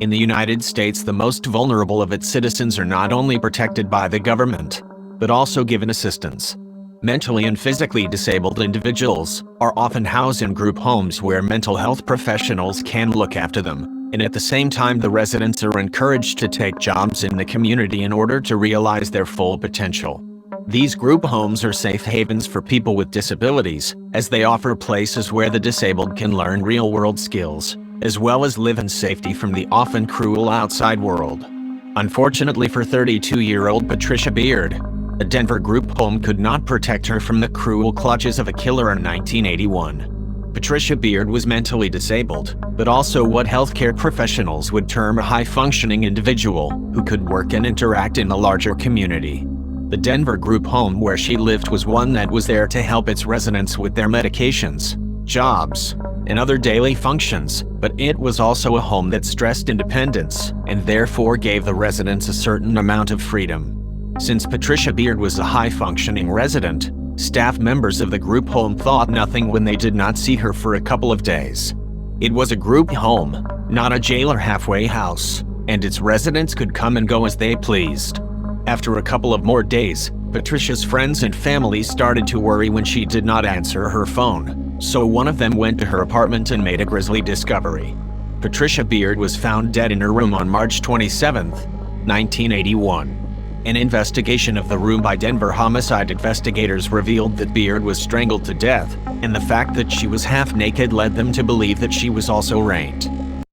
In the United States, the most vulnerable of its citizens are not only protected by the government, but also given assistance. Mentally and physically disabled individuals are often housed in group homes where mental health professionals can look after them, and at the same time the residents are encouraged to take jobs in the community in order to realize their full potential. These group homes are safe havens for people with disabilities, as they offer places where the disabled can learn real-world skills, as well as live in safety from the often cruel outside world. Unfortunately for 32-year-old Patricia Beard, a Denver group home could not protect her from the cruel clutches of a killer in 1981. Patricia Beard was mentally disabled, but also what healthcare professionals would term a high-functioning individual who could work and interact in the larger community. The Denver group home where she lived was one that was there to help its residents with their medications, jobs, and other daily functions, but it was also a home that stressed independence and therefore gave the residents a certain amount of freedom. Since Patricia Beard was a high-functioning resident, staff members of the group home thought nothing when they did not see her for a couple of days. It was a group home, not a jail or halfway house, and its residents could come and go as they pleased. After a couple of more days, Patricia's friends and family started to worry when she did not answer her phone, so one of them went to her apartment and made a grisly discovery. Patricia Beard was found dead in her room on March 27, 1981. An investigation of the room by Denver homicide investigators revealed that Beard was strangled to death, and the fact that she was half naked led them to believe that she was also raped.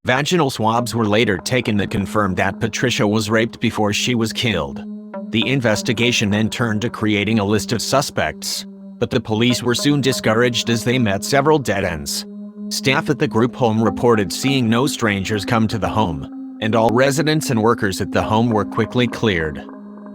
Vaginal swabs were later taken that confirmed that Patricia was raped before she was killed. The investigation then turned to creating a list of suspects, but the police were soon discouraged as they met several dead ends. Staff at the group home reported seeing no strangers come to the home, and all residents and workers at the home were quickly cleared.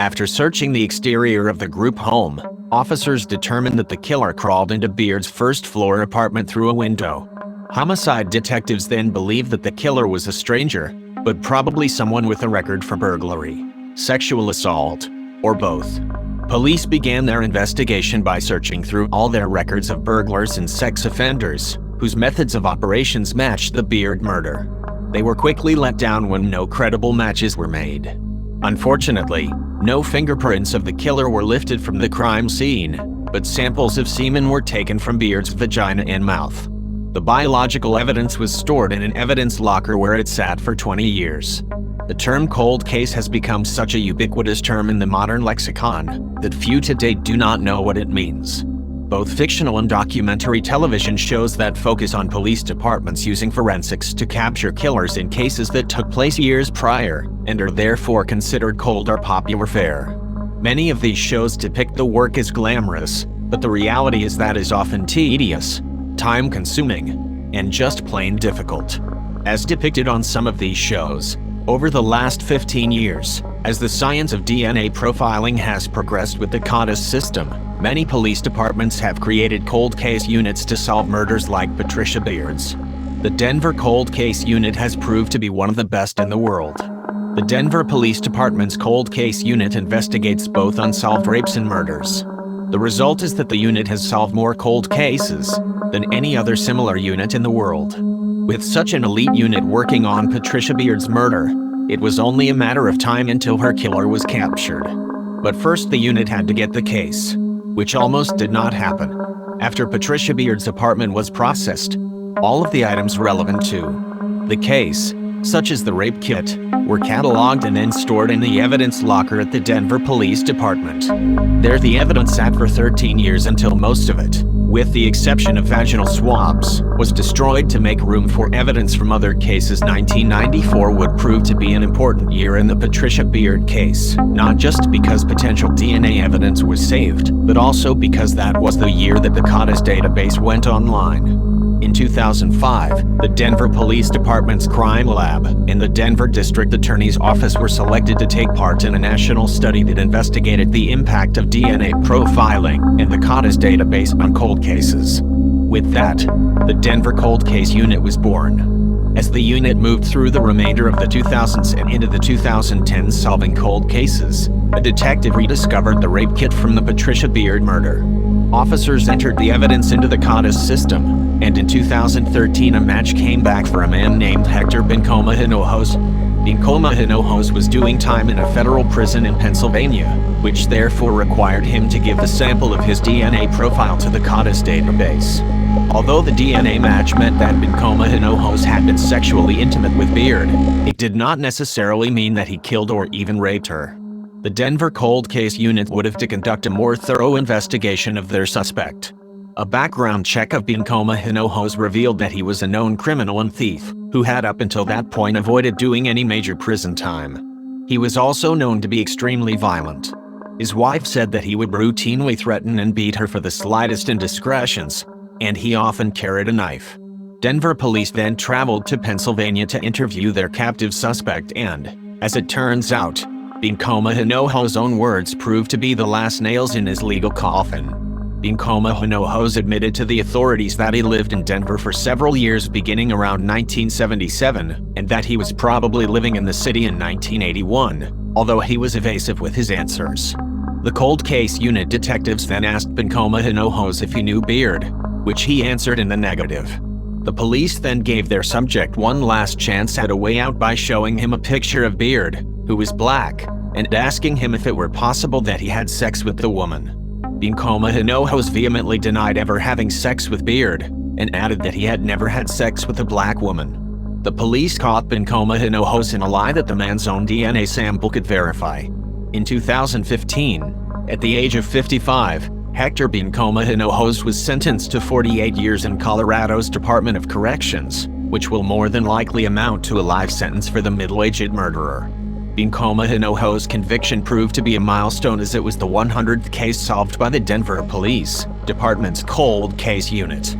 After searching the exterior of the group home, officers determined that the killer crawled into Beard's first-floor apartment through a window. Homicide detectives then believed that the killer was a stranger, but probably someone with a record for burglary, sexual assault, or both. Police began their investigation by searching through all their records of burglars and sex offenders, whose methods of operations matched the Beard murder. They were quickly let down when no credible matches were made. Unfortunately, no fingerprints of the killer were lifted from the crime scene, but samples of semen were taken from Beard's vagina and mouth. The biological evidence was stored in an evidence locker where it sat for 20 years. The term cold case has become such a ubiquitous term in the modern lexicon that few to date do not know what it means. Both fictional and documentary television shows that focus on police departments using forensics to capture killers in cases that took place years prior and are therefore considered cold are popular fare. Many of these shows depict the work as glamorous, but the reality is that is often tedious, time-consuming, and just plain difficult. As depicted on some of these shows, over the last 15 years, as the science of DNA profiling has progressed with the CODIS system, many police departments have created cold case units to solve murders like Patricia Beard's. The Denver Cold Case Unit has proved to be one of the best in the world. The Denver Police Department's Cold Case Unit investigates both unsolved rapes and murders. The result is that the unit has solved more cold cases than any other similar unit in the world. With such an elite unit working on Patricia Beard's murder, it was only a matter of time until her killer was captured. But first the unit had to get the case, which almost did not happen. After Patricia Beard's apartment was processed, all of the items relevant to the case, such as the rape kit, were cataloged and then stored in the evidence locker at the Denver Police Department. There the evidence sat for 13 years until most of it, with the exception of vaginal swabs, was destroyed to make room for evidence from other cases. 1994 would prove to be an important year in the Patricia Beard case, not just because potential DNA evidence was saved, but also because that was the year that the CODIS database went online. In 2005, the Denver Police Department's Crime Lab and the Denver District Attorney's Office were selected to take part in a national study that investigated the impact of DNA profiling and the CODIS database on cold cases. With that, the Denver Cold Case Unit was born. As the unit moved through the remainder of the 2000s and into the 2010s solving cold cases, a detective rediscovered the rape kit from the Patricia Beard murder. Officers entered the evidence into the CODIS system, and in 2013 a match came back for a man named Hector Bencomo-Hinojos. Bencomo-Hinojos was doing time in a federal prison in Pennsylvania, which therefore required him to give the sample of his DNA profile to the CODIS database. Although the DNA match meant that Bencomo-Hinojos had been sexually intimate with Beard, it did not necessarily mean that he killed or even raped her. The Denver Cold Case Unit would have to conduct a more thorough investigation of their suspect. A background check of Bencomo-Hinojos revealed that he was a known criminal and thief, who had up until that point avoided doing any major prison time. He was also known to be extremely violent. His wife said that he would routinely threaten and beat her for the slightest indiscretions, and he often carried a knife. Denver police then traveled to Pennsylvania to interview their captive suspect and, as it turns out, Bencomo-Hinojos' own words proved to be the last nails in his legal coffin. Bencomo-Hinojos admitted to the authorities that he lived in Denver for several years beginning around 1977, and that he was probably living in the city in 1981, although he was evasive with his answers. The Cold Case Unit detectives then asked Bencomo-Hinojos if he knew Beard, which he answered in the negative. The police then gave their subject one last chance at a way out by showing him a picture of Beard, who was black, and asking him if it were possible that he had sex with the woman. Bencomo-Hinojos vehemently denied ever having sex with Beard, and added that he had never had sex with a black woman. The police caught Bencomo-Hinojos in a lie that the man's own DNA sample could verify. In 2015, at the age of 55, Hector Bencomo-Hinojos was sentenced to 48 years in Colorado's Department of Corrections, which will more than likely amount to a life sentence for the middle-aged murderer. Bencomo-Hinojos' conviction proved to be a milestone as it was the 100th case solved by the Denver Police Department's Cold Case Unit.